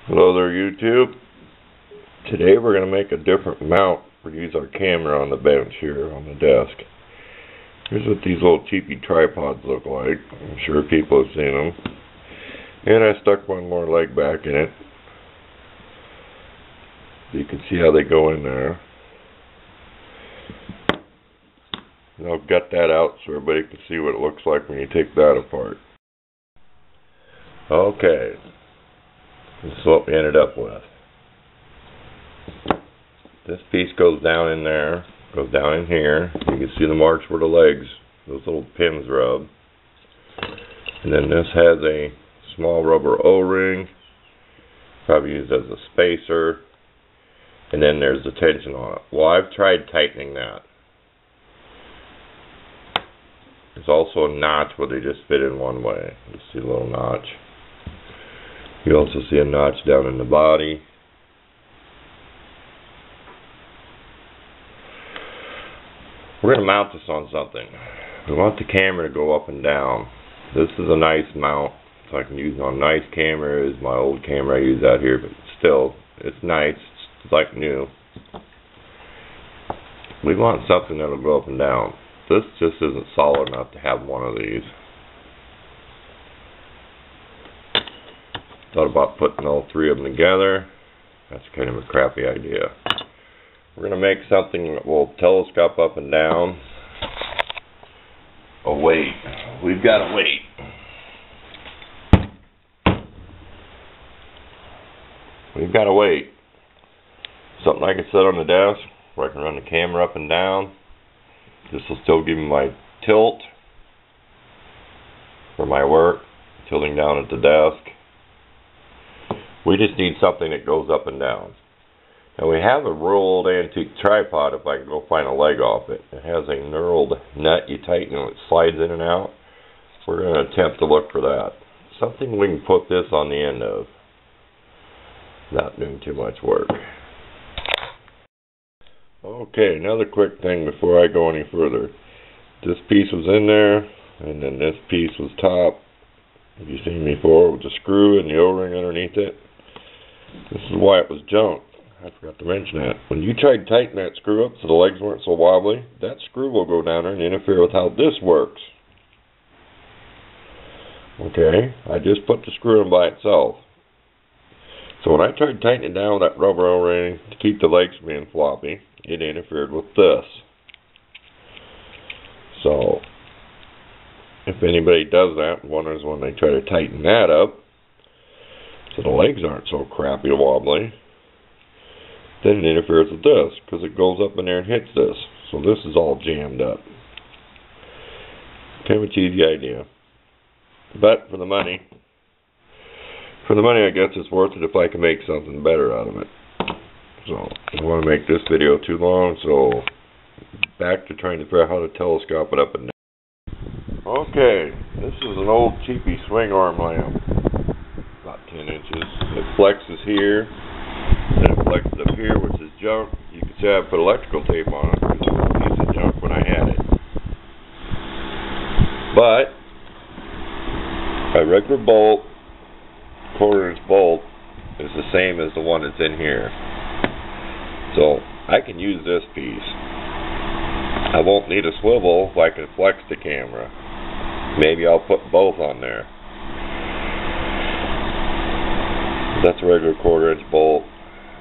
Hello there, YouTube. Today we're going to make a different mount for use our camera on the bench here on the desk. Here's what these little cheapy tripods look like. I'm sure people have seen them. And I stuck one more leg back in it. So you can see how they go in there. And I'll gut that out so everybody can see what it looks like when you take that apart. Okay. This is what we ended up with. This piece goes down in there, goes down in here. You can see the marks where the legs, those little pins rub. And then this has a small rubber O-ring, probably used as a spacer. And then there's the tension on it. Well, I've tried tightening that. There's also a notch where they just fit in one way. You see a little notch. You also see a notch down in the body. We're going to mount this on something. We want the camera to go up and down. This is a nice mount, so I can use it on nice cameras. My old camera I use out here, but still, it's nice. It's like new. We want something that'll go up and down. This just isn't solid enough to have one of these. Thought about putting all three of them together. That's kind of a crappy idea. We're going to make something that will telescope up and down. A weight. We've got a weight. We've got a weight. Something I can set on the desk where I can run the camera up and down. This will still give me my tilt for my work, tilting down at the desk. We just need something that goes up and down. Now we have a real old antique tripod if I can go find a leg off it. It has a knurled nut you tighten and it slides in and out. We're going to attempt to look for that. Something we can put this on the end of without doing too much work. Okay, another quick thing before I go any further. This piece was in there and then this piece was top. Have you seen me before with the screw and the O-ring underneath it? This is why it was junk. I forgot to mention that. When you try to tighten that screw up so the legs weren't so wobbly, that screw will go down there and interfere with how this works. Okay, I just put the screw in by itself. So when I tried tightening it down with that rubber O-ring to keep the legs from being floppy, it interfered with this. So, if anybody does that and wonders when they try to tighten that up, so the legs aren't so crappy wobbly, then it interferes with this, because it goes up in there and hits this. So this is all jammed up. Kind of a cheesy idea. But for the money I guess it's worth it if I can make something better out of it. So, I don't want to make this video too long, so back to trying to figure out how to telescope it up and down. Okay, this is an old cheapy swing arm lamp. About 10 inches. It flexes here, then it flexes up here, which is junk. You can see I put electrical tape on it, because it was a piece of junk when I had it. But, my regular bolt, quarter-inch bolt, is the same as the one that's in here. So, I can use this piece. I won't need a swivel if I can flex the camera. Maybe I'll put both on there. That's a regular quarter-inch bolt.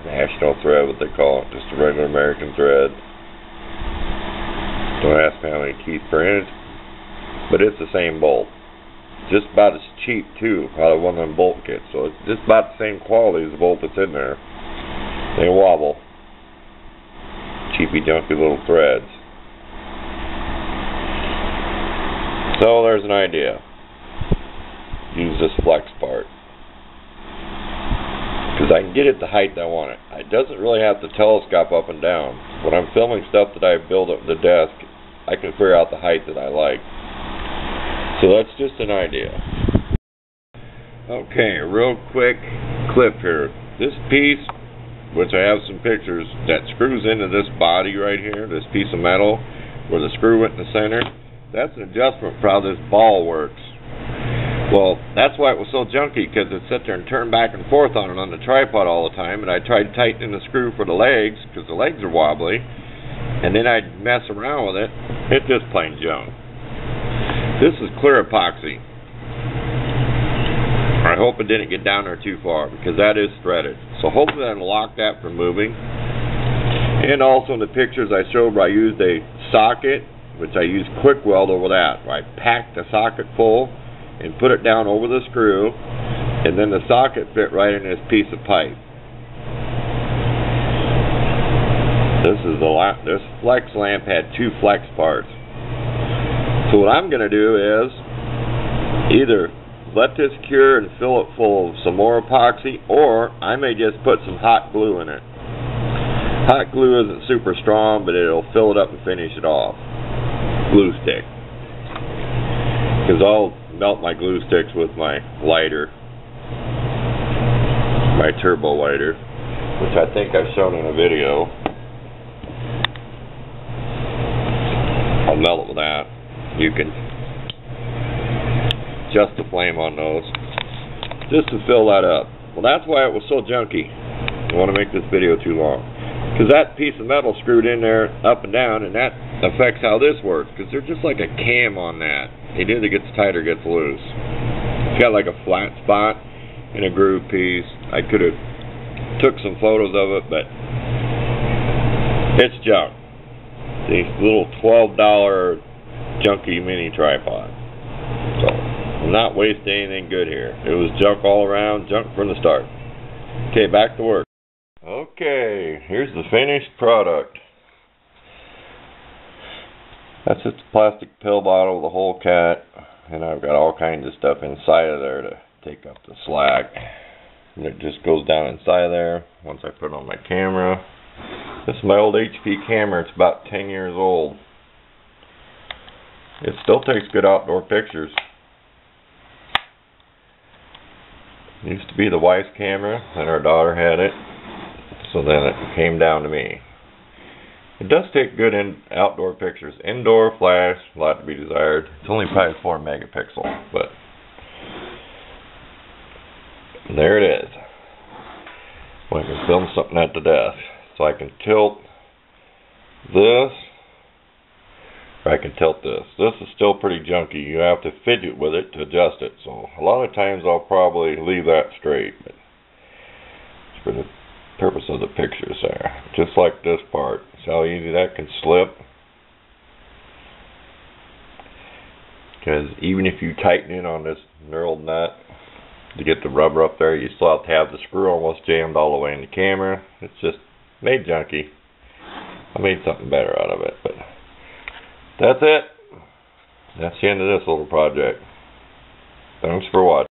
National thread, what they call it. Just a regular American thread. Don't ask me how many teeth per inch. But it's the same bolt. Just about as cheap, too, out of one of them bolt kits. So it's just about the same quality as the bolt that's in there. They wobble. Cheapy, junky little threads. So there's an idea. Use this flex part. Because I can get it the height I want it. It doesn't really have to telescope up and down. When I'm filming stuff that I build at the desk, I can figure out the height that I like. So that's just an idea. Okay, a real quick clip here. This piece, which I have some pictures, that screws into this body right here, this piece of metal, where the screw went in the center, that's an adjustment for how this ball works. Well, that's why it was so junky, because it sat there and turned back and forth on it on the tripod all the time, and I tried tightening the screw for the legs, because the legs are wobbly, and then I'd mess around with it. It's just plain junk. This is clear epoxy. I hope it didn't get down there too far, because that is threaded. So hopefully that'll lock that from moving. And also in the pictures I showed where I used a socket, which I used quick weld over that, where I packed the socket full and put it down over the screw, and then the socket fit right in this piece of pipe. This flex lamp had 2 flex parts. So what I'm going to do is either let this cure and fill it full of some more epoxy, or I may just put some hot glue in it. Hot glue isn't super strong, but it'll fill it up and finish it off. Glue stick. Because I'll melt my glue sticks with my lighter, my turbo lighter, which I think I've shown in a video. I'll melt it with that. You can adjust the flame on those just to fill that up. Well, that's why it was so junky. I don't want to make this video too long, because that piece of metal screwed in there up and down, and that affects how this works, because they're just like a cam on that. It either gets tight or gets loose. It's got like a flat spot and a groove piece. I could have took some photos of it, but it's junk. These little $12 junky mini tripod. So I'm not wasting anything good here. It was junk all around, junk from the start. Okay, back to work. Okay, here's the finished product. That's just a plastic pill bottle with a whole cat, and I've got all kinds of stuff inside of there to take up the slack. And it just goes down inside of there once I put it on my camera. This is my old HP camera. It's about 10 years old. It still takes good outdoor pictures. It used to be the wife's camera, and our daughter had it, so then it came down to me. It does take good outdoor pictures. Indoor flash, a lot to be desired. It's only probably 4 megapixel, but there it is. Well, I can film something at the desk. So I can tilt this, or I can tilt this. This is still pretty junky. You have to fidget with it to adjust it. So a lot of times I'll probably leave that straight, but it's for the purpose of the pictures there. Just like this part. See how easy that can slip? Because even if you tighten in on this knurled nut to get the rubber up there, you still have to have the screw almost jammed all the way in the camera. It's just made junky. I made something better out of it, but that's it. That's the end of this little project. Thanks for watching.